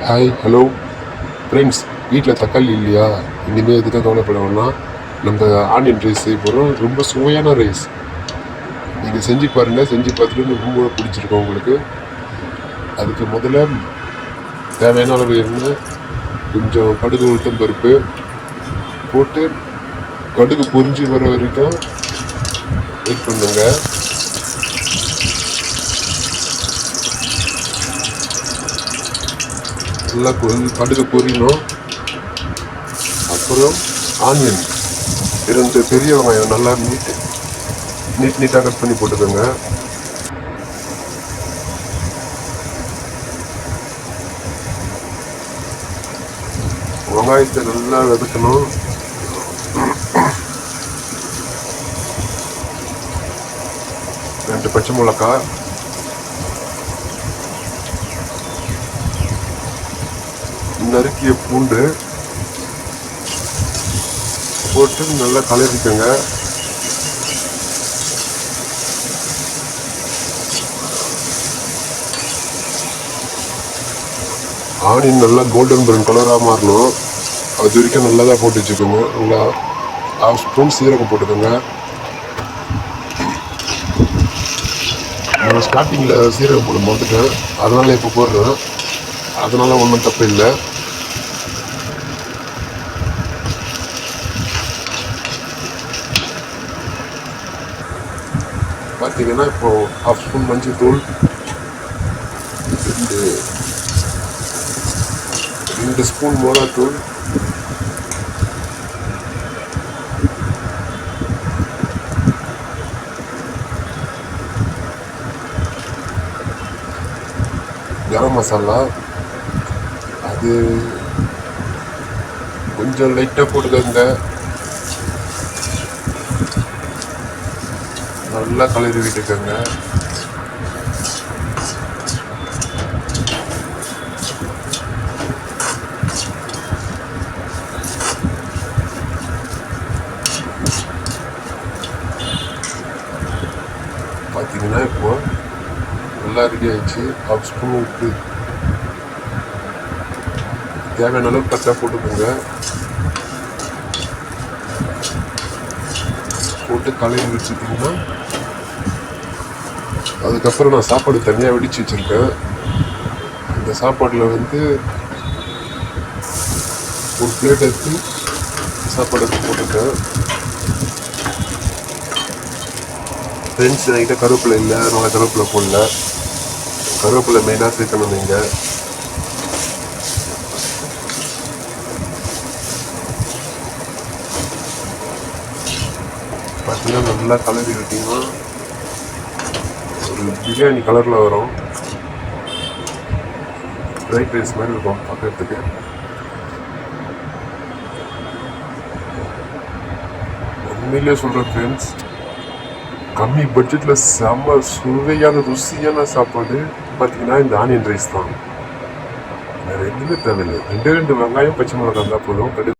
Hi hello friends, வீட்டில் தக்காளி இல்லையா? இனிமேல் எதுக்காக கவலைப்பட வேணாம். நம்ம ஆனியன் ரைஸ் செய்ய போகிறோம். ரொம்ப சுவையான ரைஸ். நீங்கள் செஞ்சு பாருங்கள். செஞ்சு பார்த்துட்டு ரொம்ப பிடிச்சிருக்கோம் உங்களுக்கு. அதுக்கு முதல்ல தேவையான அளவு எண்ணெய், கொஞ்சம் கடுகு உளுத்தம் பருப்பு போட்டு கடுகு பொரிஞ்சு வர வரைக்கும் வெயிட் பண்ணுங்க. நல்லா கடுகு பொரியணும். அப்புறம் ஆனியன் 2 பெரிய வெங்காயம் நல்லா நீட்டாக கட் பண்ணி போட்டுக்கோங்க. வெங்காயத்தை நல்லா வதக்கணும். ரெண்டு பச்சை மிளகாய், நறுக்கிய பூண்டு போட்டு நல்லா கலரிக்கோங்க. ஆனியன் நல்லா கோல்டன் ப்ரௌன் கலராக மாறணும். அது வரைக்கும் நல்லா தான் போட்டு வச்சுக்கோங்க. நல்லா 1/2 ஸ்பூன் சீரகம் போட்டுக்கோங்க. நான் ஸ்டார்டிங்கில் சீரகம் போட மாட்டுட்டேன், அதனால் இப்போ போடுறேன். அதனால் ஒன்றும் தப்பு இல்லை. பார்த்தீங்கன்னா இப்போது 1/2 ஸ்பூன் மஞ்சள் தூள், 2 ஸ்பூன் மிளகாத்தூள், கரம் மசாலா அது கொஞ்சம் லைட்டாக போட்டுக்கோங்க. நல்லா கலரி விட்டுக்கோங்க. பார்த்தீங்கன்னா இப்போ நல்லா ரெடி ஆயிடுச்சு. 1/2 ஸ்பூன் உப்பு, தேவையான அளவு பச்சை போட்டுக்கோங்க. போட்டு கலரி வச்சுட்டிங்கன்னா அதுக்கப்புறம் நான் சாப்பாடு தனியாக வெடித்து வச்சுருக்கேன். அந்த சாப்பாட்டில் ஒரு பிளேட் எடுத்து சாப்பாடு போட்டுருக்கேன். ஃப்ரெண்ட்ஸ், என்கிட்ட கருவேப்பிலை இல்லை, அதனால் கருவேப்பிலை போடல. கருவேப்பிலை மெயினாக சேர்க்கணும். நீங்கள் பார்த்தீங்கன்னா நல்லா கலரி விட்டிங்கன்னா ஒரு பிரியாணி கலரில் வரும். ஃப்ரைட் ரைஸ் மாதிரி இருக்கும் பார்க்கறதுக்கு. உண்மையிலே சொல்கிறேன் ஃப்ரெண்ட்ஸ், கம்மி பட்ஜெட்டில் செம்ம சுவையான ருசியான சாப்பாடு பார்த்தீங்கன்னா இந்த ஆனியன் ரைஸ் தான். வேறு எதுவுமே தேவையில்லை. 2 வெங்காயம், பச்சை மிளகாய் இருந்தால் போதும்.